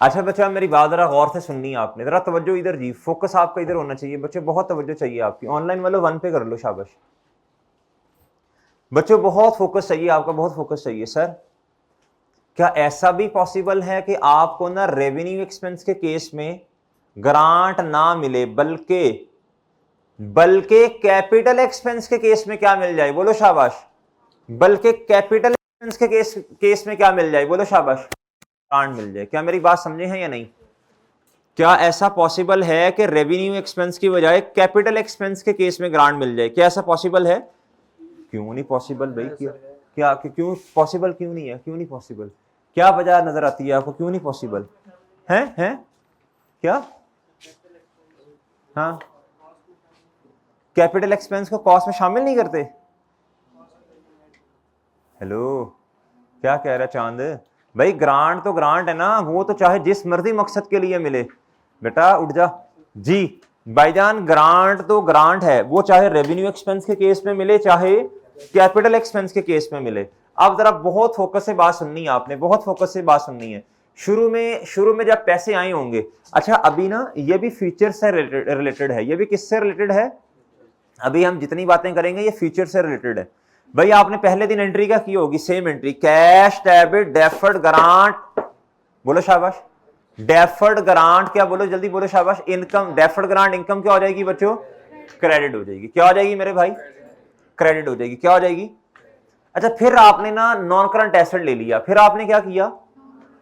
अच्छा बच्चों, आप मेरी बात जरा गौर से सुननी है आपने, जरा तवज्जो इधर जी, फोकस आपका इधर होना चाहिए बच्चों, बहुत तवज्जो चाहिए आपकी। ऑनलाइन वालों 1 पे कर लो, शाबाश बच्चों, बहुत फोकस चाहिए आपका, बहुत फोकस चाहिए। सर क्या ऐसा भी पॉसिबल है कि आपको ना रेवेन्यू एक्सपेंस के केस में ग्रांट ना मिले, बल्कि बल्कि कैपिटल एक्सपेंस के केस में क्या मिल जाए? बोलो शाबाश। बल्कि कैपिटल एक्सपेंस के केस में क्या मिल जाए? बोलो शाबाश, ग्रांट मिल जाए। क्या मेरी बात समझे हैं या नहीं? क्या ऐसा पॉसिबल है कि रेवेन्यू एक्सपेंस की बजाय कैपिटल एक्सपेंस के केस में ग्रांट मिल जाए? क्या ऐसा पॉसिबल है? क्यों नहीं पॉसिबल भाई? क्या क्यों पॉसिबल क्यों नहीं है? क्यों नहीं पॉसिबल? क्या वजह नजर आती है आपको, क्यों नहीं पॉसिबल है? क्या? हाँ, कैपिटल एक्सपेंस को कॉस्ट में शामिल नहीं करते? हेलो, क्या कह रहा है चांद भाई? ग्रांट तो ग्रांट है ना, वो तो चाहे जिस मर्जी मकसद के लिए मिले। बेटा उठ जा जी भाईजान, ग्रांट तो ग्रांट है, वो चाहे रेवेन्यू एक्सपेंस के केस में मिले, चाहे कैपिटल एक्सपेंस के केस में मिले। अब जरा बहुत फोकस से बात सुननी है आपने, बहुत फोकस से बात सुननी है। शुरू में जब पैसे आए होंगे, अच्छा अभी ना ये भी फीचर से रिलेटेड है, ये भी किससे रिलेटेड है? अभी हम जितनी बातें करेंगे ये फीचर से रिलेटेड है। भाई आपने पहले दिन एंट्री क्या की होगी? Same entry, cash debit deferred grant. बोलो शाबाश। डेफर्ड ग्रांट क्या? बोलो जल्दी बोलो शाबाश। इनकम, डेफर्ड ग्रांट इनकम क्या हो जाएगी बच्चों? क्रेडिट हो जाएगी। क्या हो जाएगी मेरे भाई? क्रेडिट हो जाएगी। क्या हो जाएगी? अच्छा फिर आपने ना नॉन करंट एसेट ले लिया, फिर आपने क्या किया?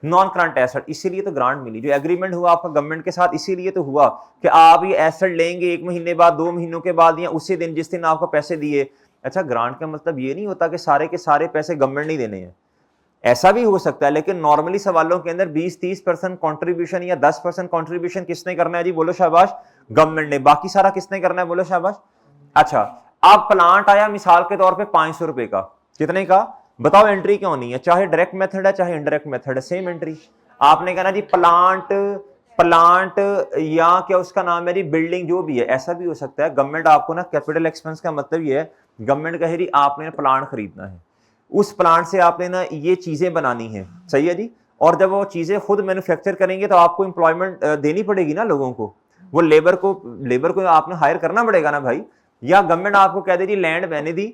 नॉन करंट एसेट, इसीलिए तो ग्रांट मिली। जो एग्रीमेंट हुआ आपका गवर्नमेंट के साथ, इसीलिए तो हुआ कि आप ये एसेट लेंगे 1 महीने बाद, 2 महीनों के बाद, या उसी दिन जिस दिन आपको पैसे दिए। अच्छा ग्रांट का मतलब ये नहीं होता कि सारे के सारे पैसे गवर्नमेंट नहीं देने हैं, ऐसा भी हो सकता है, लेकिन नॉर्मली सवालों के अंदर 20-30% कॉन्ट्रीब्यूशन या 10% कॉन्ट्रीब्यूशन किसने करना है जी? बोलो शाबाश, गवर्नमेंट ने। बाकी सारा किसने करना है? बोलो शाबाश। अच्छा, अब प्लांट आया मिसाल के तौर पे 500 रुपए का, कितने का? बताओ एंट्री क्यों नहीं है? चाहे डायरेक्ट मेथड है चाहे इनडायरेक्ट मेथड है, सेम एंट्री। आपने कहना जी प्लांट, प्लांट या क्या उसका नाम है जी, बिल्डिंग, जो भी है। ऐसा भी हो सकता है गवर्नमेंट आपको ना, कैपिटल एक्सपेंस का मतलब ये है, गवर्नमेंट कहे जी आपने प्लांट खरीदना है, उस प्लांट से आपने ना ये चीजें बनानी है, सही है जी। और जब वो चीजें खुद मैन्युफैक्चर करेंगे तो आपको इंप्लॉयमेंट देनी पड़ेगी ना लोगों को, वो लेबर को आपने हायर करना पड़ेगा ना भाई। या गवर्नमेंट आपको कह दे जी लैंड मैंने दी,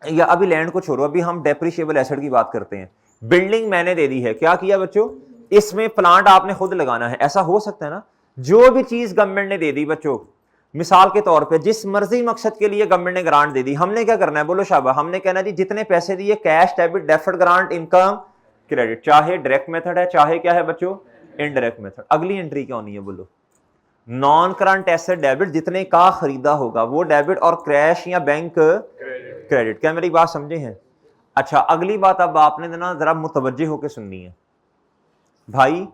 या अभी लैंड को छोड़ो, अभी हम डेप्रिशिएबल एसेट की बात करते हैं, बिल्डिंग मैंने दे दी है, क्या किया बच्चों? इसमें प्लांट आपने खुद लगाना है। ऐसा हो सकता है ना? जो भी चीज गवर्नमेंट ने दे दी बच्चों, मिसाल के तौर पे जिस मर्जी मकसद के लिए गवर्नमेंट ने ग्रांट दे दी, हमने क्या करना है? बोलो शाबा, हमने कहना जी जितने पैसे दिए, cash debit deferred grant income credit, चाहे डायरेक्ट मेथड है चाहे क्या है बच्चों, इनडायरेक्ट मेथड। अगली एंट्री क्या होनी है? बोलो, नॉन करंट एसेट डेबिट, जितने का खरीदा होगा वो डेबिट, और क्रैश या बैंक क्रेडिट। क्या मेरी बात समझे हैं? अच्छा अगली बात अब आपने ना जरा मुतवज्जे होकर सुननी है भाई,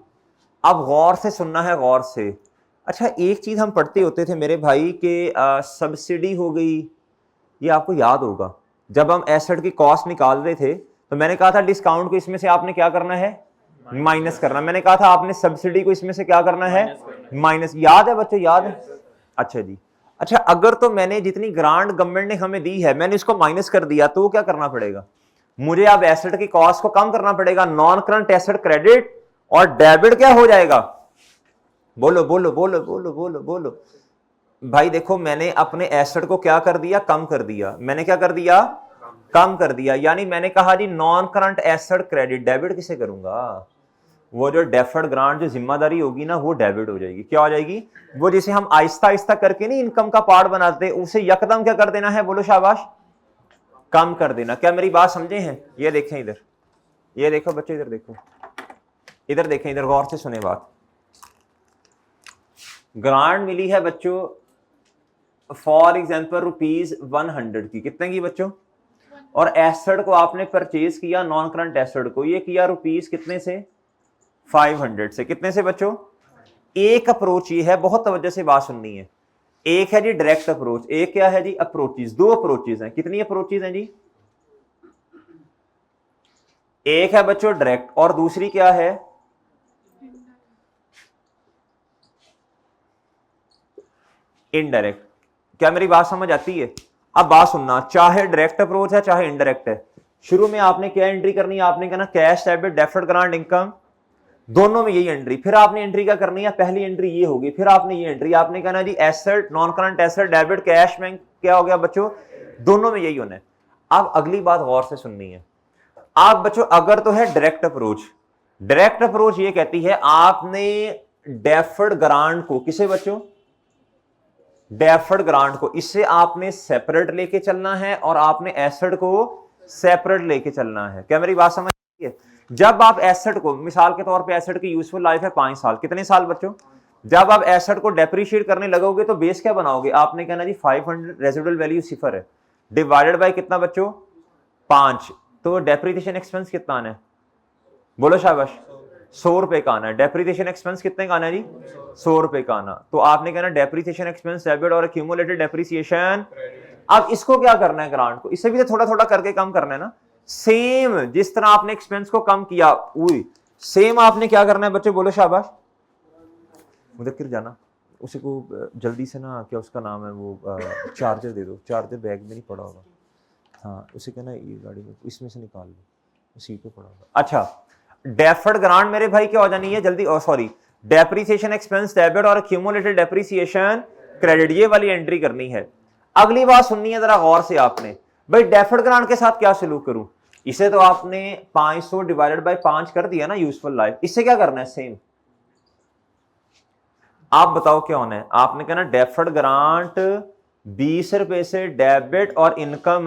अब गौर से सुनना है, गौर से। अच्छा एक चीज हम पढ़ते होते थे मेरे भाई के, सब्सिडी हो गई, ये आपको याद होगा, जब हम एसेट की कॉस्ट निकाल रहे थे तो मैंने कहा था डिस्काउंट को इसमें से आपने क्या करना है? माइनस करना। मैंने कहा था आपने सब्सिडी को इसमें से क्या करना है? माइनस। याद है बच्चों? याद है? अच्छा जी। अच्छा अगर तो मैंने जितनी ग्रांट गवर्नमेंट ने हमें दी है मैंने इसको माइनस कर दिया, तो क्या करना पड़ेगा? मुझे अब एसेट की कॉस्ट को कम करना पड़ेगा, नॉन करंट एसेट क्रेडिट, और डेबिट क्या हो जाएगा? बोलो बोलो बोलो बोलो बोलो बोलो भाई। देखो मैंने अपने एसेट को क्या कर दिया? कम कर दिया। मैंने क्या कर दिया? कम कर दिया। यानी मैंने कहा जी non current asset credit, debit किसे करूंगा? वो जो डेफर्ड ग्रांट जो जिम्मेदारी होगी ना, वो डेबिट हो जाएगी। क्या हो जाएगी? वो जिसे हम आहिस्ता आहिस्ता करके नहीं इनकम का पार्ट बनाते, उसे यकदम क्या कर देना है? बोलो शाबाश, कम कर देना। क्या मेरी बात समझे हैं? ये देखें इधर, ये देखो बच्चे, इधर देखो, इधर देखें, इधर गौर से सुने बात। ग्रांट मिली है बच्चों फॉर एग्जाम्पल ₹100 की, कितने की बच्चों? और एसेट को आपने परचेज किया, नॉन करंट एसेट को, ये किया रुपीज कितने से? 500 से। कितने से बच्चों? एक अप्रोच ये है, बहुत तवज्जो से बात सुननी है। एक है जी डायरेक्ट अप्रोच, एक क्या है जी? अप्रोचेज। दो अप्रोचेज हैं। कितनी अप्रोचेज हैं जी? एक है बच्चों डायरेक्ट, और दूसरी क्या है? इनडायरेक्ट। क्या मेरी बात समझ आती है? अब बात सुनना, चाहे डायरेक्ट अप्रोच है चाहे इनडायरेक्ट है, शुरू में आपने क्या एंट्री करनी है? आपने कहना cash debit deferred grant income दोनों में यही एंट्री, फिर आपने एंट्री क्या करनी है, पहली एंट्री ये होगी, फिर आपने ये एंट्री, आपने कहना जी asset, non current asset, debit, cash में क्या हो गया बच्चों, दोनों में यही होना है। अब अगली बात गौर से सुननी है आप बच्चों, अगर तो है डायरेक्ट अप्रोच, डायरेक्ट अप्रोच ये कहती है आपने डेफर्ड ग्रांट को, किसे बच्चों, डेफर्ड ग्रांट को, इससे आपने सेपरेट लेके चलना है और आपने एसेट को सेपरेट लेके चलना है। क्या मेरी बात समझ रही है? जब आप एसेट को, मिसाल के तौर पे एसेट की यूजफुल लाइफ है 5 साल, कितने साल बच्चों, जब आप एसेट को डेप्रिशिएट करने लगोगे तो बेस क्या बनाओगे, आपने कहना जी 500, रेजिडुअल वैल्यू 0 है, डिवाइडेड बाय कितना बच्चों 5, तो डेप्रिसिएशन एक्सपेंस कितना आना है, बोलो शाबाश, 100 रुपए का आना है। डेप्रिसिएशन एक्सपेंस कितने का आना है जी, 100 रुपए का आना। तो आपने कहना डेप्रिसिएशन एक्सपेंस डेबिट और एक्यूमुलेटेड डेप्रिसिएशन। अब इसको क्या करना है, ग्रांट को, इसे भी तो थोड़ा थोड़ा करके कम करना है ना, सेम जिस तरह आपने एक्सपेंस को कम किया, सेम आपने क्या करना है बच्चों, बोलो शाबाश, मुदक्किर जाना उसे को जल्दी से ना, क्या उसका नाम है वो, चार्जर दे दो, चार्जर बैग में नहीं पड़ा होगा, हाँ उसे कहना ये गाड़ी में इसमें से निकाल लो, सीट पे पड़ा होगा। अच्छा, डेफर्ड ग्रांट मेरे भाई क्या हो जानी है जल्दी, सॉरी, डेप्रिसिएशन एक्सपेंस डेबिट और एक्यूमुलेटेड डेप्रिसिएशन क्रेडिट, ये वाली एंट्री करनी है। अगली बात सुननी है जरा गौर से आपने, भाई डेफर्ड ग्रांट के साथ क्या सलूक करूं, इसे तो आपने 500 डिवाइडेड बाय 5 कर दिया ना यूजफुल लाइफ, इससे क्या करना है सेम, आप बताओ क्या होना है, आपने कहना डेफर्ड ग्रांट 20 रुपए से डेबिट और इनकम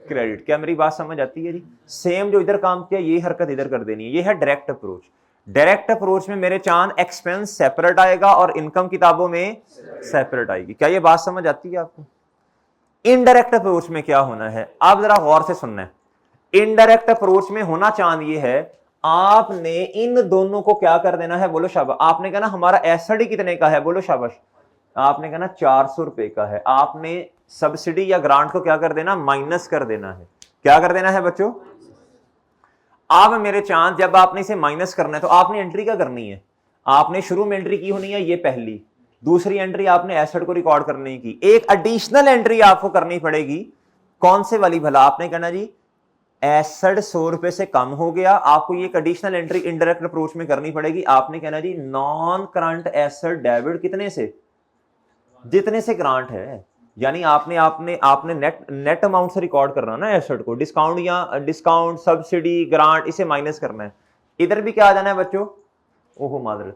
क्रेडिट। क्या मेरी बात समझ आती है जी, सेम जो इधर काम किया ये हरकत इधर कर देनी है, ये है डायरेक्ट अप्रोच। डायरेक्ट अप्रोच में मेरे चांद एक्सपेंस सेपरेट आएगा और इनकम किताबों में सेपरेट आएगी। क्या ये बात समझ आती है आपको? इनडायरेक्ट अप्रोच में क्या होना है, आप जरा गौर से सुनना है। इनडायरेक्ट अप्रोच में होना चांद ये है, आपने इन दोनों को क्या कर देना है, बोलो शाबाश, आपने कहना हमारा एसेट ही कितने का है, बोलो शाबाश, आपने कहना 400 रुपए का है, आपने सब्सिडी या ग्रांट को क्या कर देना, माइनस कर देना है। क्या कर देना है बच्चों? अब मेरे चांद जब आपने इसे माइनस करना है तो आपने एंट्री क्या करनी है, आपने शुरू में एंट्री की होनी है ये पहली, दूसरी एंट्री आपने एसेट को रिकॉर्ड करने की, एक एडिशनल एंट्री आपको करनी पड़ेगी, कौन से वाली भला, आपने कहना जी एसेट 100 रुपए से कम हो गया, आपको ये एडिशनल एंट्री इनडायरेक्ट अप्रोच में करनी पड़ेगी। आपने कहना जी नॉन करंट एसेट डेबिट कितने से, जितने से ग्रांट है, यानी आपने आपने आपने नेट अमाउंट से रिकॉर्ड करना ना एसेट को, डिस्काउंट या डिस्काउंट सब्सिडी ग्रांट इसे माइनस करना है। इधर भी क्या आ जाना है बच्चों, ओहो मादर,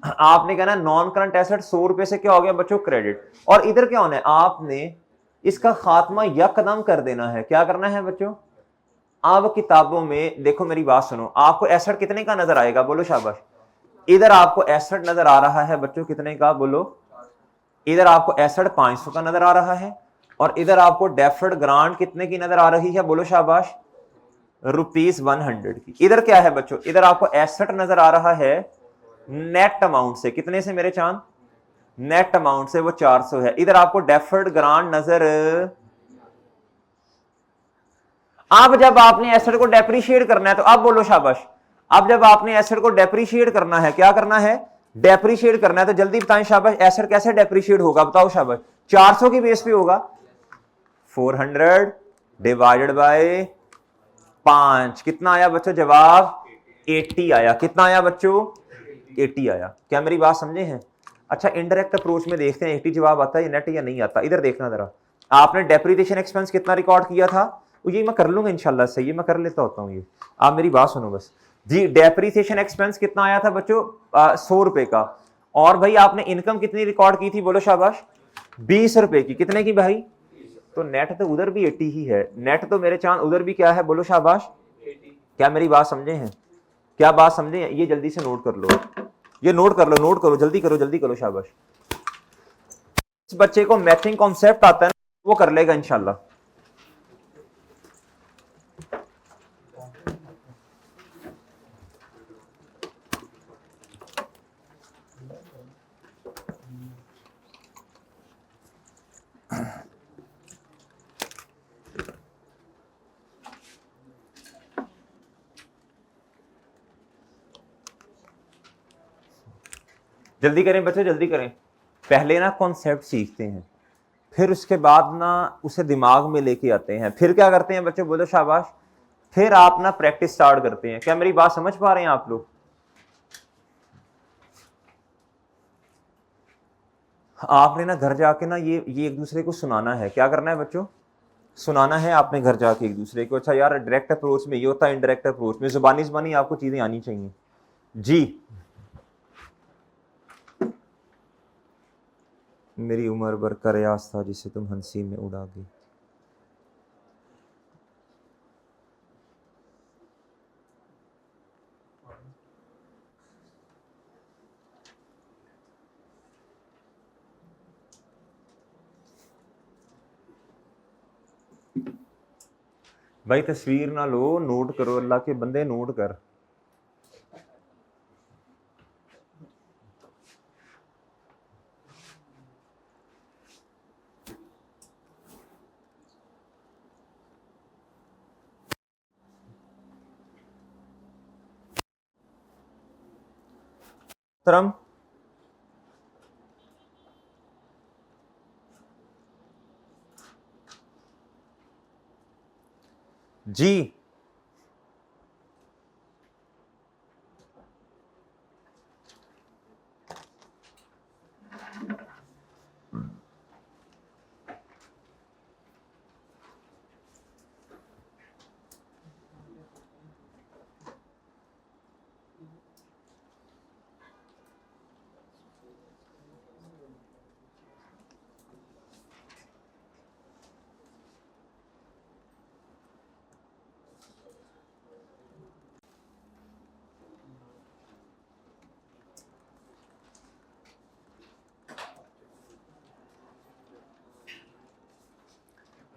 आपने कहना नॉन करंट एसेट 100 रुपए से क्या हो गया बच्चों क्रेडिट, और इधर क्या होना है, आपने इसका खात्मा यकदम कर देना है। क्या करना है बच्चों? अब किताबों में देखो मेरी बात सुनो, आपको एसेट कितने का नजर आएगा, बोलो शाबाश, इधर आपको एसेट नजर आ रहा है बच्चों कितने का, बोलो, इधर आपको एसेट 500 का नजर आ रहा है और इधर आपको डेफर्ड ग्रांट कितने की नजर आ रही है, बोलो शाबाश, ₹100 की। इधर क्या है बच्चों, इधर आपको एसेट नजर आ रहा है नेट अमाउंट से, कितने से मेरे चांद, नेट अमाउंट से वो 400 है। इधर आपको डेफर्ड ग्रांट नजर, अब जब आपने एसेट को डेप्रिशिएट करना है तो अब बोलो शाबाश, अब जब आपने एसेट को डेप्रिशिएट करना है, क्या करना है, डेप्रिशिएट करना है, तो जल्दी बताएं शाबाश, एसेट कैसे डेप्रिशिएट होगा, बताओ शाबाश, 400 की बेस पे होगा, 400 डिवाइडेड बाय 5, कितना आया बच्चों जवाब, 80 आया। कितना आया बच्चों, 80 आया। क्या मेरी बात समझे हैं? अच्छा, इनडायरेक्ट अप्रोच में देखते हैं 80 जवाब आता है नेट या नहीं आता। इधर देखना जरा, आपने डेप्रिसिएशन एक्सपेंस कितना रिकॉर्ड किया था, ये मैं कर लूंगा इंशाल्लाह, सही है, मैं कर लेता होता हूँ ये, आप मेरी बात सुनो बस जी। डेप्रिसिएशन एक्सपेंस कितना आया था बच्चों, 100 रुपए का, और भाई आपने इनकम कितनी रिकॉर्ड की थी, बोलो शाबाश, 20 रुपए की। कितने की भाई, तो नेट तो उधर भी 80 ही है, नेट तो मेरे चांद उधर भी क्या है, बोलो शाबाश। क्या मेरी बात समझे हैं? क्या बात समझे हैं? ये जल्दी से नोट कर लो, ये नोट कर लो, नोट करो, जल्दी करो, जल्दी करो, शाबाश। इस बच्चे को मैथिंग कॉन्सेप्ट आता है ना, वो कर लेगा इंशाल्लाह। जल्दी करें बच्चे, जल्दी करें, पहले ना कॉन्सेप्ट सीखते हैं, फिर उसके बाद ना उसे दिमाग में लेके आते हैं, फिर क्या करते हैं बच्चों, बोलो शाबाश, फिर आप ना प्रैक्टिस स्टार्ट करते हैं। क्या मेरी बात समझ पा रहे हैं आप लोग? आपने ना घर जाके ना ये एक दूसरे को सुनाना है। क्या करना है बच्चों? सुनाना है आपने घर जाके एक दूसरे को। अच्छा यार, डायरेक्ट अप्रोच में ये होता है, इनडायरेक्ट अप्रोच में जुबानी जुबानी आपको चीजें आनी चाहिए जी। मेरी उम्र भर का रियाज था जिसे तुम हंसी में उड़ा गई। भाई तस्वीर ना लो, नोट करो, अल्लाह के बंदे नोट कर। तरम जी।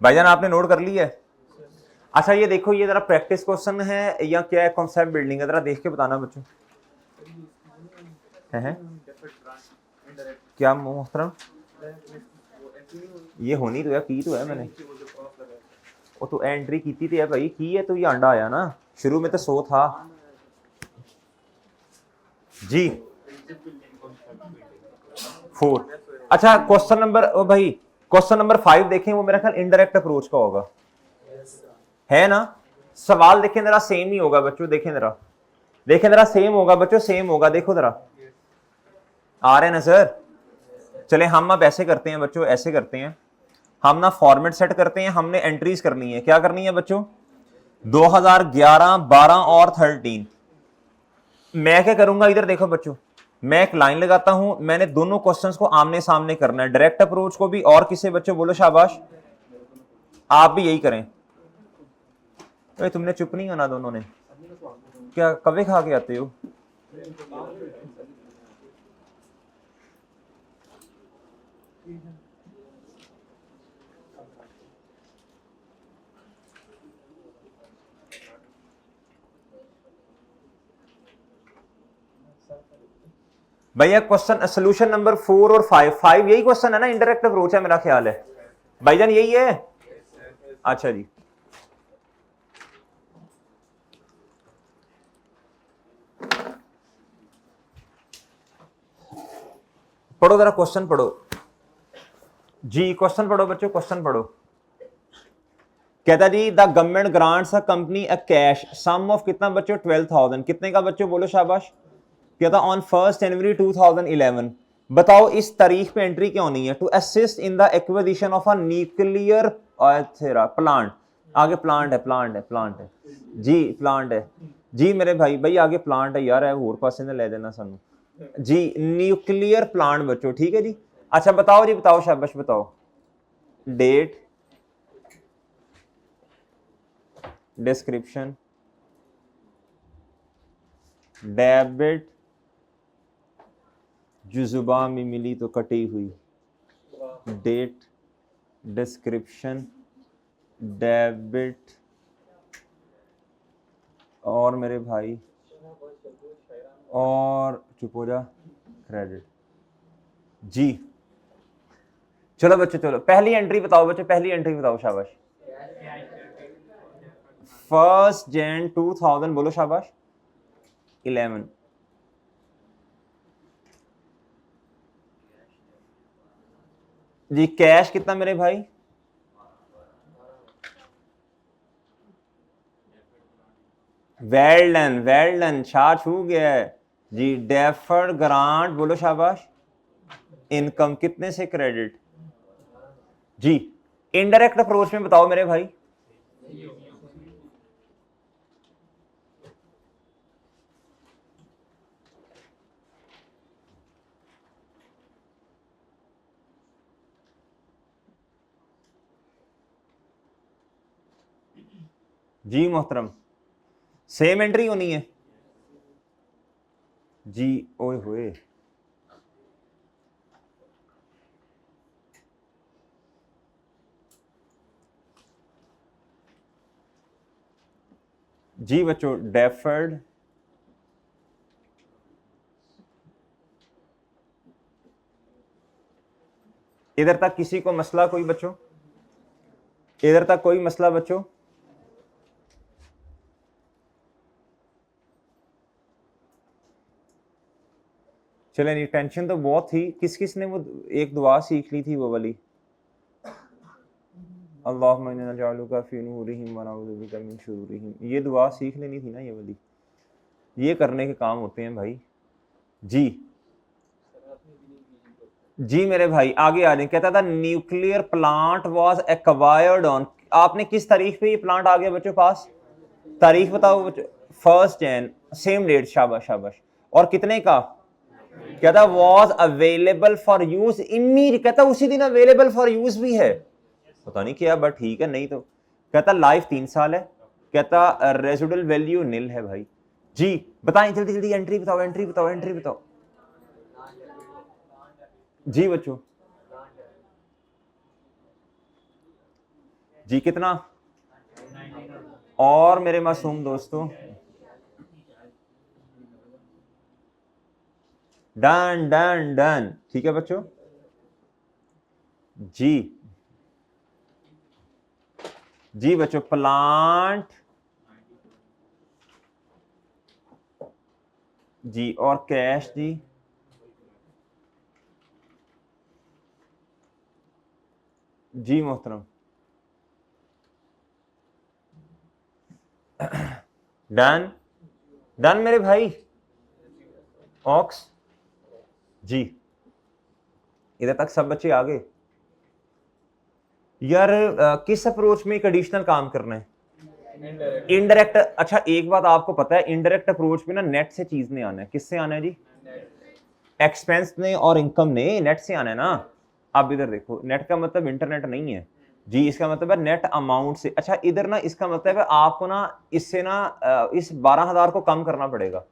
भाईजान आपने नोट कर लिया है? अच्छा ये देखो, ये जरा प्रैक्टिस क्वेश्चन है या क्या है, कॉन्सेप्ट बिल्डिंग है, जरा देख के बताना बच्चों। है क्या मोहतरम? ये होनी तो है, की तो है मैंने, वो तो एंट्री की थी है भाई, की है तो ये अंडा आया ना, शुरू में तो 100 था जी। 4। अच्छा क्वेश्चन नंबर, ओ भाई क्वेश्चन नंबर 5 देखें, वो मेरा ख्याल इनडायरेक्ट अप्रोच का होगा, है ना? सवाल देखें जरा, सेम ही होगा बच्चों, देखें जरा, देखें जरा, सेम होगा बच्चों, सेम होगा, देखो जरा, आ रहे हैं ना सर? चले हम अब ऐसे करते हैं बच्चों, ऐसे करते हैं हम ना, फॉर्मेट सेट करते हैं, हमने एंट्रीज करनी है। क्या करनी है बच्चों? 2011, 12 और 13। मैं क्या करूंगा, इधर देखो बच्चों, मैं एक लाइन लगाता हूं, मैंने दोनों क्वेश्चंस को आमने सामने करना है, डायरेक्ट अप्रोच को भी और किसे बच्चों, बोलो शाबाश, आप भी यही करें। तो तुमने चुप नहीं होना दोनों ने, क्या कवे खा के आते हो? भैया क्वेश्चन सोल्यूशन नंबर 4 और 5 यही क्वेश्चन है ना, इनडायरेक्ट अप्रोच है मेरा ख्याल है भाईजान, यही है। अच्छा जी, पढ़ो जरा क्वेश्चन पढ़ो जी, क्वेश्चन पढ़ो बच्चों, क्वेश्चन पढ़ो। कहता जी the government grants a company a cash sum of कितना बच्चों, 12,000, कितने का बच्चों, बोलो शाबाश। कहता ऑन 1 जनवरी 2011, बताओ इस तारीख पे एंट्री क्यों नहीं है, to assist in the acquisition of a nuclear plant, आगे प्लांट है, प्लांट है, प्लांट है जी, प्लांट है जी मेरे भाई, भाई आगे प्लांट है यार, है होर पासे ने ले देना सानू जी, न्यूक्लियर प्लांट बच्चों, ठीक है जी। अच्छा बताओ जी, बताओ शाबाश, बताओ डेट, डिस्क्रिप्शन, डेबिट, जो जुबान में मिली तो कटी हुई, डेट, डिस्क्रिप्शन, डेबिट, और मेरे भाई, और चुप हो जा, क्रेडिट जी। चलो बच्चों, चलो पहली एंट्री बताओ बच्चों, पहली एंट्री बताओ शाबाश। 1 जन 2000, बोलो शाबाश, 11 जी। कैश कितना मेरे भाई, वेल डन, वेल डन, छा छू गया है जी। डेफर्ड ग्रांट, बोलो शाबाश, इनकम कितने से क्रेडिट? जी इनडायरेक्ट अप्रोच में बताओ मेरे भाई। जी मोहतरम सेम एंट्री होनी है जी। ओए होए जी बच्चों डेफर्ड इधर तक किसी को मसला कोई बच्चों? इधर तक कोई मसला बच्चों? चले नहीं, टेंशन तो बहुत थी। किस किस ने वो एक दुआ सीख ली थी वो वाली, अल्लाहुम्मा इन्ना नजअलुका फी नूरिहिम व नऊज़ु बिका मिन शुरूरिहिम, ये दुआ सीख लेनी थी ना ये वाली। ये करने के काम होते हैं भाई। जी जी मेरे भाई आगे आ जाए। कहता था nuclear plant was acquired on, आपने किस तारीख पे ये प्लांट आ गया बच्चों पास? तारीख बताओ बच्चों। 1 जैन, सेम डेट, शाबाश शाबाश। और कितने का? कहता was available for use immediate, कहता उसी दिन अवेलेबल फॉर यूज भी है, पता नहीं क्या बट ठीक है। नहीं तो कहता लाइफ 3 साल है, कहता रेजिडुअल वैल्यू निल है भाई। जी बताएं जल्दी जल्दी, एंट्री बताओ एंट्री बताओ एंट्री बताओ। जी बच्चों जी कितना? और मेरे मासूम दोस्तों डन डन डन, ठीक है बच्चों। जी जी बच्चों प्लांट जी और कैश जी। जी मोहतरम डन डन मेरे भाई। ऑक्स जी इधर तक सब बच्चे आ गए यार। किस अप्रोच में एक एडिशनल काम करना है? इनडायरेक्ट। अच्छा एक बात आपको पता है, इनडायरेक्ट अप्रोच में ना नेट से चीज नहीं आना है। किससे आना है जी? एक्सपेंस ने और इनकम ने, नेट से आना है ना। अब इधर देखो, नेट का मतलब इंटरनेट नहीं है जी, इसका मतलब है नेट अमाउंट से। अच्छा इधर ना इसका मतलब है आपको ना इससे ना इस 12,000 को कम करना पड़ेगा,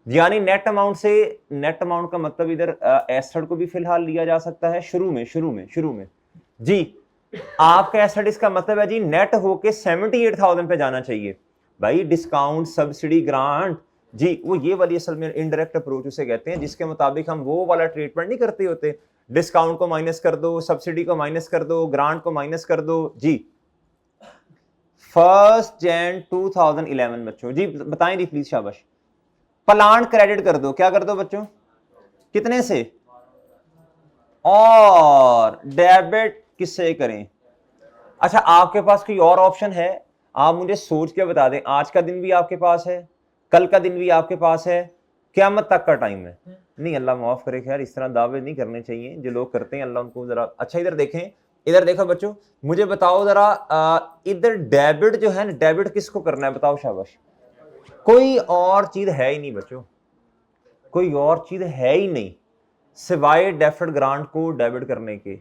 यानी नेट अमाउंट से। नेट अमाउंट का मतलब इधर एसेट को भी फिलहाल लिया जा सकता है शुरू में जी। आपका एसेट इसका मतलब है जी नेट होके 78,000 पे जाना चाहिए भाई। डिस्काउंट सब्सिडी ग्रांट जी, वो ये वाली असल में इनडायरेक्ट अप्रोच उसे कहते हैं, जिसके मुताबिक हम वो वाला ट्रीटमेंट नहीं करते होते, डिस्काउंट को माइनस कर दो, सब्सिडी को माइनस कर दो, ग्रांट को माइनस कर दो जी। 1 जैन 2011 बच्चों जी बताएं जी प्लीज, शाबाश। प्लांट क्रेडिट कर दो, क्या कर दो बच्चों? कितने से? और डेबिट किससे करें? अच्छा आपके पास कोई और ऑप्शन है? आप मुझे सोच के बता दें। आज का दिन भी आपके पास है, कल का दिन भी आपके पास है, क़यामत तक का टाइम है। नहीं अल्लाह माफ करे, खैर इस तरह दावे नहीं करने चाहिए जो लोग करते हैं, अल्लाह उनको जरा। अच्छा इधर देखें, इधर देखो बच्चों, मुझे बताओ जरा इधर डेबिट जो है ना, डेबिट किसको करना है बताओ शाबाश। कोई और चीज है ही नहीं बच्चों, कोई और चीज है ही नहीं सिवाय डेफर्ड ग्रांट को डेबिट करने के।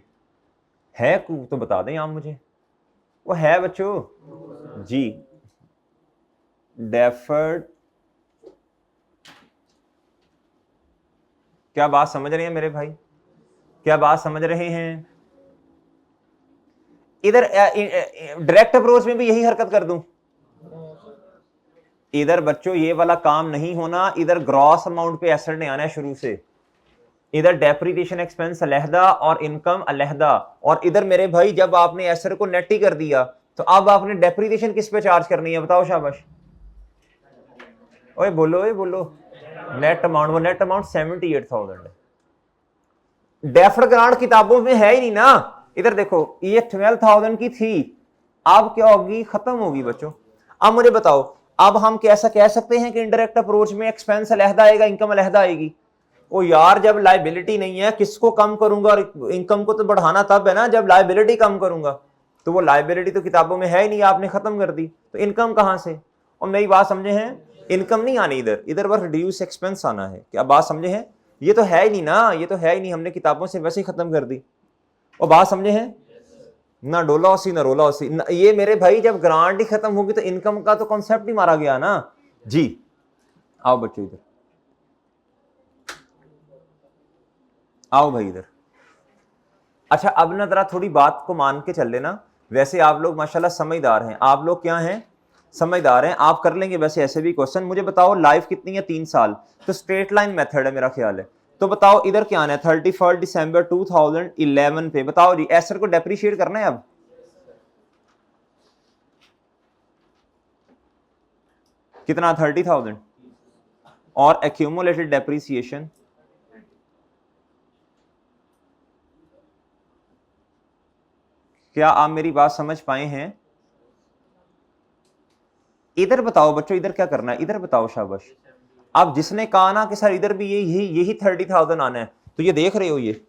है तो बता दें आप मुझे, वो है बच्चों जी। डेफर्ड, क्या बात समझ रहे हैं मेरे भाई? क्या बात समझ रहे हैं? इधर डायरेक्ट अप्रोच में भी यही हरकत कर दूं? इधर बच्चों ये वाला काम नहीं होना, इधर ग्रॉस अमाउंट पे एसेट नहीं आना है शुरू से। इधर डेप्रिसिएशन एक्सपेंस अलहदा और इनकम अलहदा। और इधर मेरे भाई जब आपने एसेट को नेट ही कर दिया तो अब आपने डेप्रिसिएशन किस पे चार्ज करनी है बताओ शाबाश। ओए बोलो नेट अमाउंट, वो नेट अमाउंट 78,000 है। डेफर्ड ग्रांट किताबों में है ही नहीं ना। इधर देखो ये 12,000 की थी, अब क्या होगी? खत्म होगी बच्चों। अब मुझे बताओ, अब हम कैसा कह सकते हैं कि इनडायरेक्ट अप्रोच में एक्सपेंस अलहदा आएगा, इनकम अलहदा आएगी? ओ यार जब लाइबिलिटी नहीं है किसको कम करूंगा, और इनकम को तो बढ़ाना तब है ना जब लाइबिलिटी कम करूंगा। तो वो लाइबिलिटी तो किताबों में है ही नहीं, आपने खत्म कर दी, तो इनकम कहां से। और मेरी बात समझे हैं, इनकम नहीं आनी इधर, इधर बस रिड्यूस एक्सपेंस आना है। क्या बात समझे हैं, ये तो है ही नहीं ना, ये तो है ही नहीं, हमने किताबों से वैसे ही खत्म कर दी। और बात समझे हैं, ना डोला ओसी ना रोला ओसी, ये मेरे भाई जब ग्रांट ही खत्म होगी तो इनकम का तो कॉन्सेप्ट ही मारा गया ना जी। आओ बच्चों इधर, आओ भाई इधर। अच्छा अब ना जरा थोड़ी बात को मान के चल लेना, वैसे आप लोग माशाल्लाह समझदार हैं, आप लोग क्या हैं, समझदार हैं, आप कर लेंगे वैसे ऐसे भी क्वेश्चन। मुझे बताओ लाइफ कितनी है, 3 साल, तो स्ट्रेट लाइन मेथड है मेरा ख्याल है। तो बताओ इधर क्या आना है, 31 दिसंबर 2011 पे, बताओ जी एसर को डेप्रिशिएट करना है अब। कितना, 30,000, और एक्यूमुलेटेड डेप्रिसिएशन क्या आप मेरी बात समझ पाए हैं। इधर बताओ बच्चों, इधर क्या करना है, इधर बताओ शाबाश। अब जिसने कहा ना कि सर इधर भी यही 30,000 आना है, तो ये देख रहे हो, ये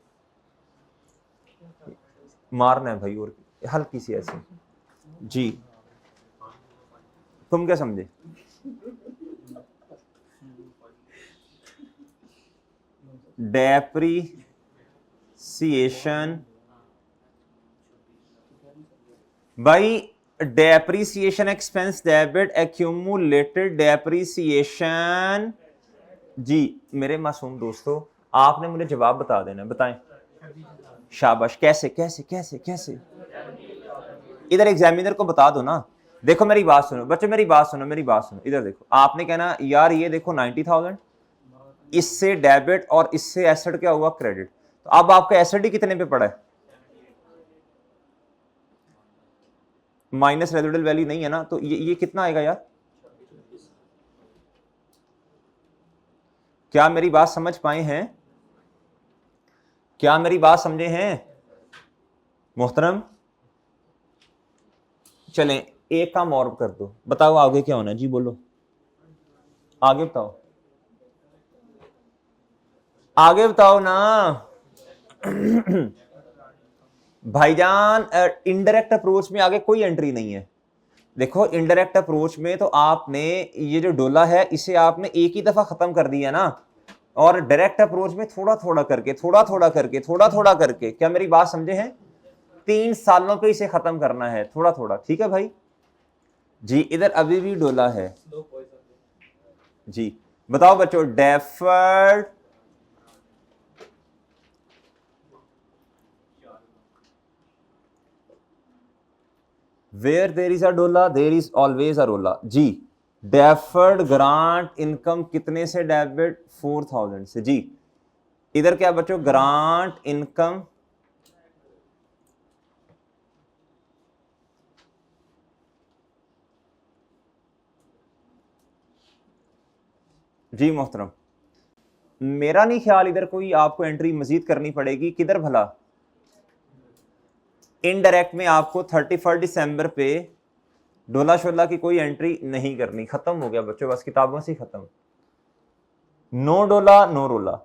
मारना है भाई, और हल्की सी ऐसे जी, तुम क्या समझे। डेप्रीसिएशन भाई, depreciation expense debit accumulated depreciation जी। मेरे मासूम दोस्तों आपने मुझे जवाब बता देना, बताएं शाबाश, कैसे कैसे कैसे कैसे। इधर एग्जामिनर को बता दो ना। देखो मेरी बात सुनो बच्चों, मेरी बात सुनो, मेरी बात सुनो, इधर देखो, आपने कहना यार ये देखो 90,000, इससे डेबिट और इससे एसेट क्या हुआ, क्रेडिट। तो अब आपका एसेट ही कितने पे पड़ा है, माइनस रेजिडुअल वैल्यू नहीं है ना, तो ये कितना आएगा यार। क्या मेरी बात समझ पाए हैं, क्या मेरी बात समझे हैं मोहतरम। चलें एक काम और कर दो, बताओ आगे क्या होना है जी, बोलो आगे बताओ, आगे बताओ ना भाईजान। इनडायरेक्ट अप्रोच में आगे कोई एंट्री नहीं है। देखो इनडायरेक्ट अप्रोच में तो आपने ये जो डोला है इसे आपने एक ही दफा खत्म कर दिया ना, और डायरेक्ट अप्रोच में थोड़ा थोड़ा करके, थोड़ा थोड़ा करके, थोड़ा थोड़ा करके, क्या मेरी बात समझे हैं, 3 सालों पे इसे खत्म करना है थोड़ा थोड़ा, ठीक है भाई जी। इधर अभी भी डोला है जी। बताओ बच्चों, deferred where there is a dollar there is always a रोला जी। डेफर्ड ग्रांट इनकम कितने से डेबिट, 4,000 से जी। इधर क्या बच्चों, ग्रांट इनकम जी मोहतरम। मेरा नहीं ख्याल इधर कोई आपको एंट्री मजीद करनी पड़ेगी, किधर भला, इनडायरेक्ट में आपको 31 दिसंबर पे डोला शोला की कोई एंट्री नहीं करनी, खत्म हो गया बच्चों, बस किताबों से खत्म, नो डोला नो रोला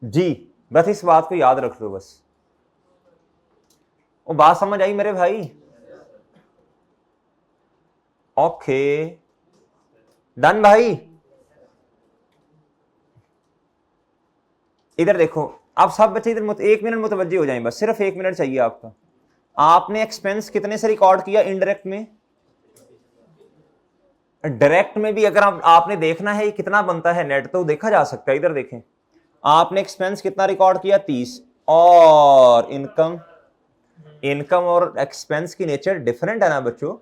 जी। बस इस बात को याद रख लो बस। वो बात समझ आई मेरे भाई, ओके डन भाई। इधर देखो आप सब बच्चे इधर 1 मिनट मुतवज्जे हो जाएं, बस सिर्फ 1 मिनट चाहिए आपका। आपने एक्सपेंस कितने से रिकॉर्ड किया इनडायरेक्ट में, डायरेक्ट में भी अगर आपने देखना है कितना बनता है नेट तो देखा जा सकता है, इधर देखें आपने एक्सपेंस कितना रिकॉर्ड किया 30, और इनकम, इनकम और एक्सपेंस की नेचर डिफरेंट है ना बच्चों,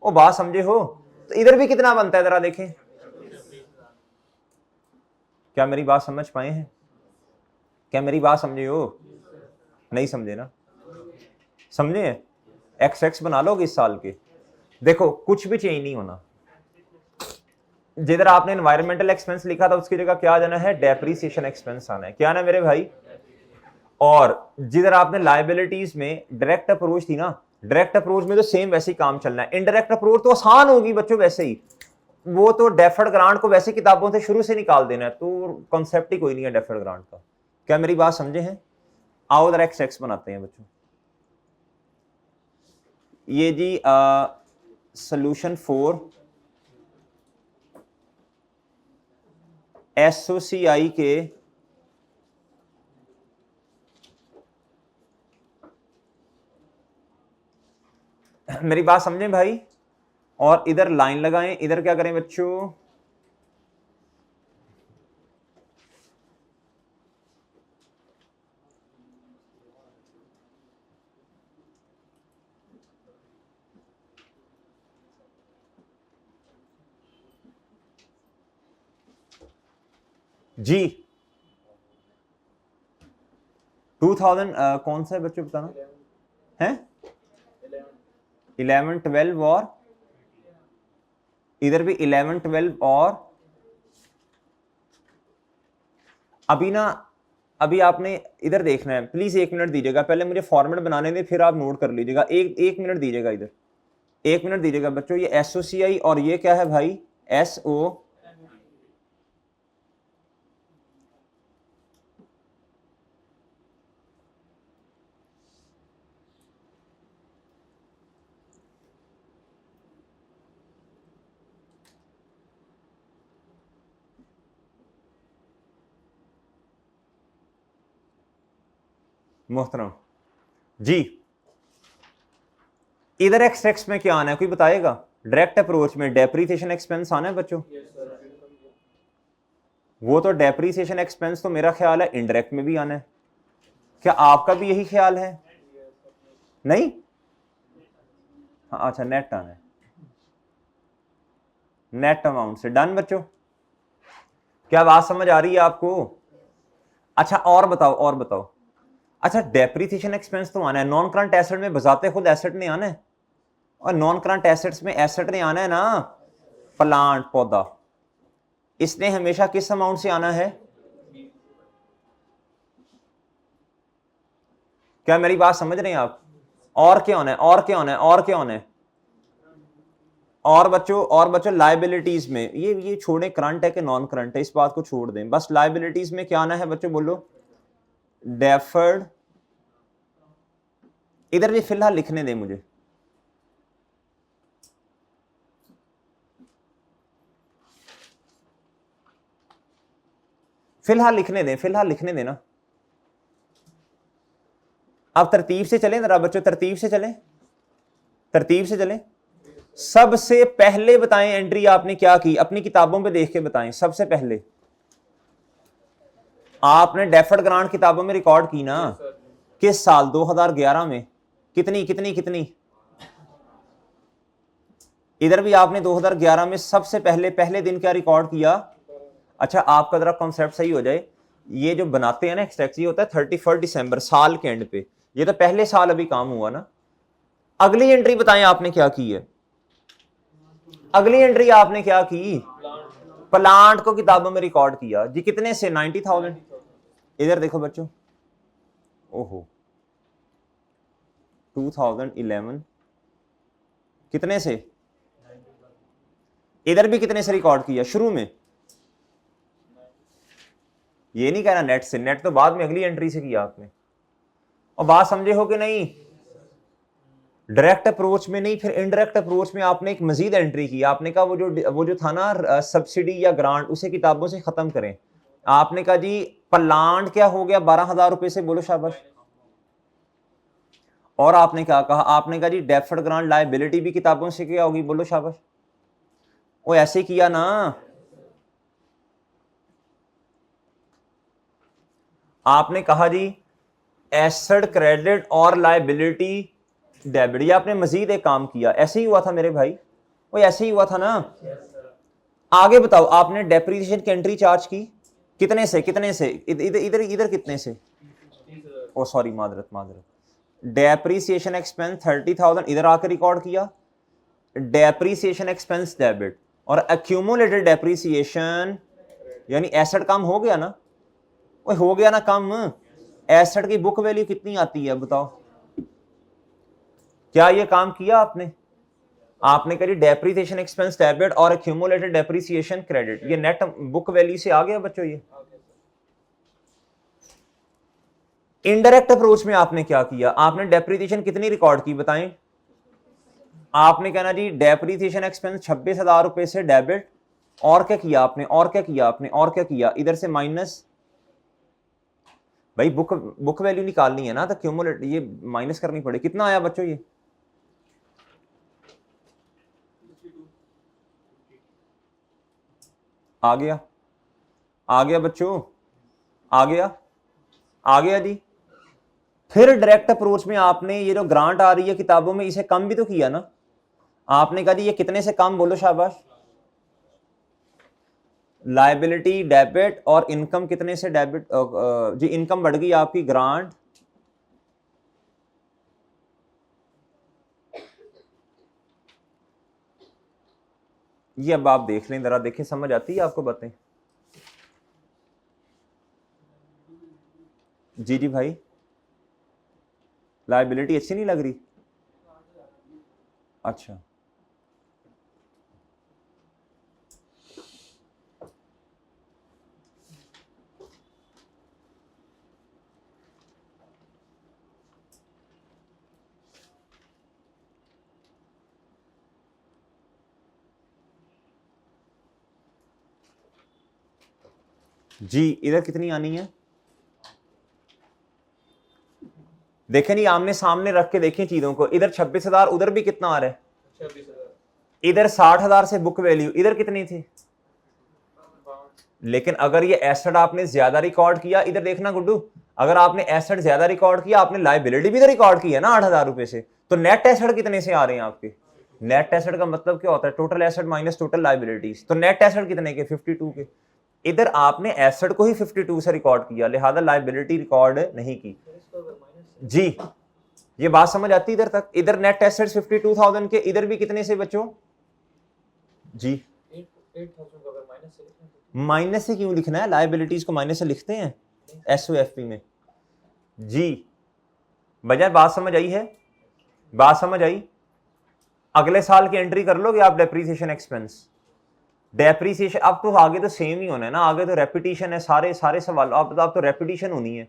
वो बात समझे हो। तो इधर भी कितना बनता है जरा देखें, क्या मेरी बात समझ पाए हैं, क्या मेरी बात समझे हो, नहीं समझे ना, समझे एक्स एक्स बना लोगे इस साल के। देखो कुछ भी चेंज नहीं होना, जिधर आपने एनवायरमेंटल एक्सपेंस लिखा था उसकी जगह क्या जाना है, डेप्रीसिएशन एक्सपेंस आना है, क्या ना मेरे भाई। और जिधर आपने लायबिलिटीज में डायरेक्ट अप्रोच थी ना, डायरेक्ट अप्रोच में तो सेम वैसे ही काम चलना है, इनडायरेक्ट अप्रोच तो आसान होगी बच्चों वैसे ही, वो तो डेफर्ड ग्रांट को वैसे किताबों से शुरू से निकाल देना है, तो कॉन्सेप्ट ही कोई नहीं है डेफर्ड ग्रांट का। क्या मेरी बात समझे हैं? आओ जरा एक्स बनाते हैं बच्चों। ये जी सोल्यूशन 4 SOCI के मेरी बात समझें भाई, और इधर लाइन लगाएं, इधर क्या करें बच्चों, जी 2000 कौन सा है बच्चों बताना है? 11 12 और इधर भी 11 12 और अभी आपने इधर देखना है। प्लीज 1 मिनट दीजिएगा, पहले मुझे फॉर्मेट बनाने दें, फिर आप नोट कर लीजिएगा। एक मिनट दीजिएगा, इधर 1 मिनट दीजिएगा बच्चों। ये SOCI और ये क्या है भाई? SO मोहतरम जी, इधर एक्स में क्या आना है, कोई बताएगा? डायरेक्ट अप्रोच में डेप्रीसिएशन एक्सपेंस आना है बच्चों। वो तो डेप्रीसिएशन एक्सपेंस तो मेरा ख्याल है इनडायरेक्ट में भी आना है। क्या आपका भी यही ख्याल है? नहीं, हाँ अच्छा, नेट आना है, नेट अमाउंट से। डन बच्चों, क्या बात समझ आ रही है आपको? अच्छा और बताओ। अच्छा, डेप्रीसिएशन एक्सपेंस तो आना है, नॉन करंट एसेट में बजाते खुद एसेट ने आना है, और नॉन करंट एसेट्स में एसेट ने आना है ना, प्लांट पौधा, इसने हमेशा किस अमाउंट से आना है? क्या मेरी बात समझ रहे हैं आप? और क्या होना है? और बच्चों लाइबिलिटीज में ये छोड़ें, करंट है कि नॉन करंट है, इस बात को छोड़ दें। बस लाइबिलिटीज में क्या आना है बच्चों, बोलो? डेफर्ड। इधर भी फिलहाल लिखने दें मुझे, फिलहाल लिखने देना। अब तरतीब से चलें जरा बच्चों, तरतीब से चलें। सबसे पहले बताएं एंट्री आपने क्या की, अपनी किताबों पे देख के बताएं। सबसे पहले आपने डेफर्ड ग्रांट किताबों में रिकॉर्ड की ना, किस साल? 2011 में। कितनी? इधर भी आपने 2011 में सबसे पहले दिन क्या रिकॉर्ड किया? अच्छा, आपका जरा कॉन्सेप्ट सही हो जाए, ये जो बनाते हैं ना एक्सट्रैक्ट, ये होता है 31 दिसंबर, साल के एंड पे। ये तो पहले साल अभी काम हुआ ना। अगली एंट्री बताएं आपने क्या की है? अगली एंट्री आपने क्या की? प्लांट को किताबों में रिकॉर्ड किया जी, कितने से? 90,000। इधर देखो बच्चों, ओहो 2011 कितने से? इधर भी कितने से रिकॉर्ड किया शुरू में? ये नहीं कहना नेट से, नेट तो बाद में अगली एंट्री से किया आपने। और बात समझे हो कि नहीं? डायरेक्ट अप्रोच में नहीं, फिर इनडायरेक्ट अप्रोच में आपने एक मजीद एंट्री की। आपने कहा वो जो था ना सब्सिडी या ग्रांट, उसे किताबों से खत्म करें। आपने कहा जी प्लांट क्या हो गया 12,000 रुपए से, बोलो शाबाश। और आपने क्या कहा? आपने कहा जी डेफर्ड ग्रांट लायबिलिटी भी किताबों से क्या होगी, बोलो शाबाश। वो ऐसे किया ना। आपने कहा जी एसेट क्रेडिट और लायबिलिटी डेबिट, ये आपने मजीद एक काम किया। ऐसे ही हुआ था मेरे भाई, वो ऐसे ही हुआ था ना। आगे बताओ, आपने डेप्रीसिएशन की एंट्री चार्ज की कितने से? इधर कितने से? ओ सॉरी, मादरत। डेप्रीसिएशन एक्सपेंस 30,000 इधर आकर रिकॉर्ड किया, डेप्रीसिएशन एक्सपेंस डेबिट। और एक्यूमुलेटेड डेप्रीसिएशन यानी एसेट कम हो गया ना, वो हो गया ना कम। एसेट की बुक वैल्यू कितनी आती है बताओ? क्या ये काम किया आपने? आपने करी डेप्रिसिएशन एक्सपेंस डेबिट और एक्यूमुलेटेड डेप्रिसिएशन क्रेडिट, ये नेट बुक वैल्यू से आ गया बच्चों। ये इनडायरेक्ट अप्रोच में आपने क्या किया, आपने डेप्रिसिएशन कितनी रिकॉर्ड की बताएं। आपने कहना जी डेप्रिसिएशन एक्सपेंस 26,000 रुपए से डेबिट, और क्या किया आपने, और क्या किया आपने, और क्या किया, इधर से माइनस, भाई बुक वैल्यू निकालनी है ना, तो क्यूमुलेट ये माइनस करनी पड़े। कितना आया बच्चों ये, आ गया, आ गया बच्चों, आ गया, आ गया जी। फिर डायरेक्ट अप्रोच में आपने ये जो ग्रांट आ रही है किताबों में, इसे कम भी तो किया ना। आपने कहा जी ये कितने से कम, बोलो शाबाश। लायबिलिटी डेबिट और इनकम कितने से डेबिट, जी इनकम बढ़ गई आपकी ग्रांट, ये अब आप देख लें जरा, देखें समझ आती है आपको बातें। जी जी भाई, लायबिलिटी अच्छी नहीं लग रही, अच्छा जी, इधर कितनी आनी है, देखें नहीं आमने सामने रख के देखें चीजों को। इधर 26,000, उधर भी कितना आ रहा है, 26,000, इधर 60,000 से बुक वैल्यू, इधर कितनी थी। लेकिन अगर ये एसेट आपने ज्यादा रिकॉर्ड किया, इधर देखना गुड्डू, अगर आपने एसेट ज्यादा रिकॉर्ड किया, आपने लायबिलिटी भी तो रिकॉर्ड की है ना 8,000 रुपए से, तो नेट एसेट कितने से आ रहे हैं आपके। नेट एसेट का मतलब क्या होता है, total asset minus total liabilities, तो नेट एसेट कितने के, 52 के। इधर आपने एसेट को ही 52 से रिकॉर्ड किया, लिहाजा लायबिलिटी रिकॉर्ड नहीं की। जी ये बात समझ आती इधर तक। इधर नेट एसेट्स 52,000 के, इधर भी कितने से बच्चों, जी 8,000 माइनस से क्यों लिखना है, लायबिलिटीज को माइनस से लिखते हैं एसओएफपी में। जी बजाय, बात समझ आई है, बात समझ आई। अगले साल की एंट्री कर लोगे आप डेप्रीसिएशन एक्सपेंस, डेप्रीसिएशन अब तो आगे तो सेम ही होना है ना, आगे तो रेपिटेशन है, सारे सवाल अब तो रेपिटेशन होनी है।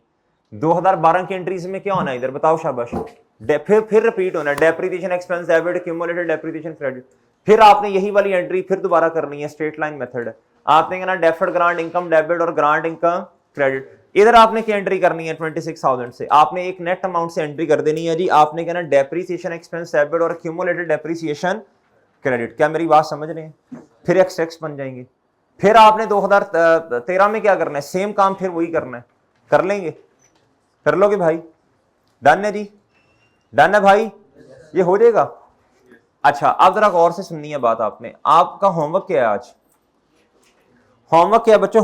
2012 की एंट्रीज में क्या होना है इधर बताओ शाबाश, फिर रिपीट होना है, depreciation expense debit accumulated depreciation credit. फिर आपने यही वाली एंट्री फिर दोबारा करनी है, स्ट्रेट लाइन मेथड है। आपने कहना डेफर्ड ग्रांट इनकम डेबिट और ग्रांट इनकम क्रेडिट। इधर आपने क्या एंट्री करनी है, 26,000 से आपने एक नेट अमाउंट से एंट्री कर देनी है जी। आपने कहना डेप्रीसिएशन एक्सपेंस डेबिट और एक्यूमुलेटेड डेप्रीसिएशन क्रेडिट। क्या मेरी बात समझ रहे हैं, फिर एक्स बन जाएंगे। फिर आपने 2013 में क्या करना है, सेम काम फिर वही करना है, कर लेंगे, कर लोगे भाई, डन है जी, डन है भाई, ये हो जाएगा। अच्छा अब जरा गौर से सुननी है बात आपने, आपका होमवर्क क्या है आज, होमवर्क क्या है बच्चों,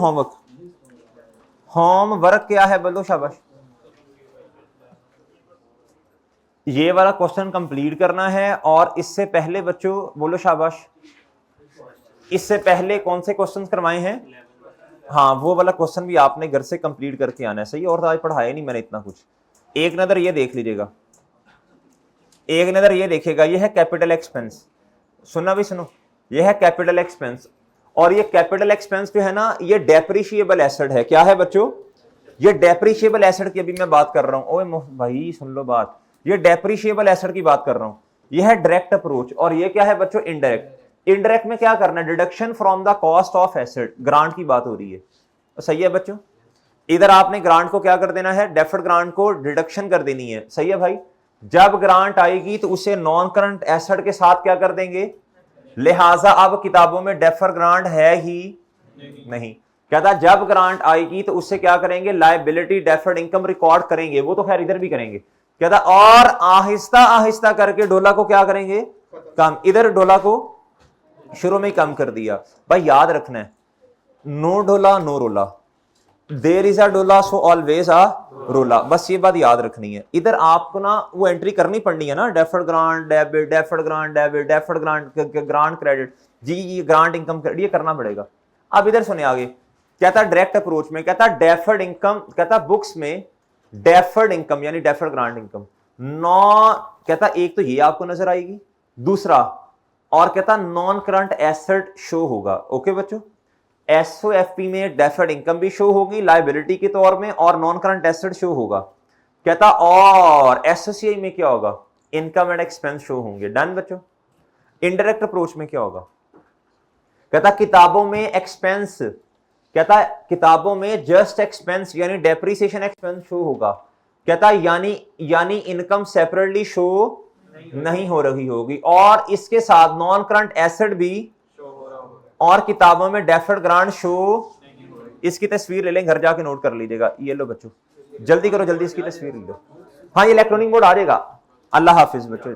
होमवर्क क्या है बोलो शाबाश। ये वाला क्वेश्चन कंप्लीट करना है, और इससे पहले बच्चों बोलो शाबाश, इससे पहले कौन से क्वेश्चन करवाए हैं, हाँ वो वाला क्वेश्चन भी आपने घर से कंप्लीट करके आना है। सही, और आज पढ़ाया नहीं मैंने इतना कुछ। एक नजर ये देख लीजिएगा, एक नजर ये देखेगा, ये है कैपिटल एक्सपेंस, सुनना भी सुनो, ये है कैपिटल एक्सपेंस, और ये कैपिटल एक्सपेंस जो है ना, ये डेप्रिशिएबल एसेट है। क्या है बच्चों, ये डेप्रिशिएबल एसेट की अभी मैं बात कर रहा हूं। ओए भाई सुन लो बात, ये डेप्रिशिएबल एसेट की बात कर रहा हूं। ये है डायरेक्ट अप्रोच, और ये क्या है बच्चों, इनडायरेक्ट। इनडायरेक्ट में क्या करना है, deduction from the cost of asset, grant की बात हो रही है। तो सही है बच्चों, इधर आपने ग्रांट को क्या कर देना है, डेफर्ड ग्रांट को डिडक्शन कर देनी है। सही है भाई, जब ग्रांट आएगी तो उसे नॉन करंट एसेट के साथ क्या कर देंगे, लिहाजा अब किताबों में डेफर ग्रांट है ही नहीं। कहता जब ग्रांट आएगी तो उससे क्या करेंगे, लायबिलिटी डेफर्ड इनकम रिकॉर्ड करेंगे, वो तो खैर इधर भी करेंगे। कहता और आहिस्ता आहिस्ता करके डोला को क्या करेंगे, कम। इधर डोला को शुरू में ही कम कर दिया। भाई याद रखना है, नो डोला नो रोला, देयर इज अ डोला सो ऑलवेज अ रोला, बस ये बात याद रखनी है। इधर आपको ना वो एंट्री करनी पड़नी है ना, deferred grant debit, deferred grant debit, deferred grant credit, जी ये ग्रांट इनकम क्रेडिट, ये करना पड़ेगा। अब इधर सुने आगे, कहता डायरेक्ट अप्रोच में, कहता डेफर्ड इनकम, कहता बुक्स में डेफर्ड इनकम यानी डेफर्ड ग्रांट इनकम नौ, कहता एक तो ये आपको नजर आएगी, दूसरा और कहता नॉन करंट एसेट शो होगा। ओके बच्चों, एसओएफपी में डेफर्ड इनकम भी शो होगी लायबिलिटी के तौर में और नॉन करंट एसेट शो होगा। कहता और एसओसीआई में क्या होगा, इनकम एंड एक्सपेंस शो होंगे। डन बच्चों। इनडायरेक्ट अप्रोच में क्या होगा, कहता किताबों में एक्सपेंस, कहता किताबों में जस्ट एक्सपेंस यानी डेप्रिसिएशन एक्सपेंस शो होगा। कहता यानी इनकम सेपरेटली शो नहीं हो रही होगी और इसके साथ नॉन करंट एसेट भी और किताबों में डेफर्ड ग्रांट शो। इसकी तस्वीर ले लें, घर जाके नोट कर लीजिएगा। ये लो बच्चों, जल्दी करो, जल्दी इसकी तस्वीर ले लो। हाँ, ये इलेक्ट्रॉनिक बोर्ड आ जाएगा। अल्लाह हाफिज बच्चों।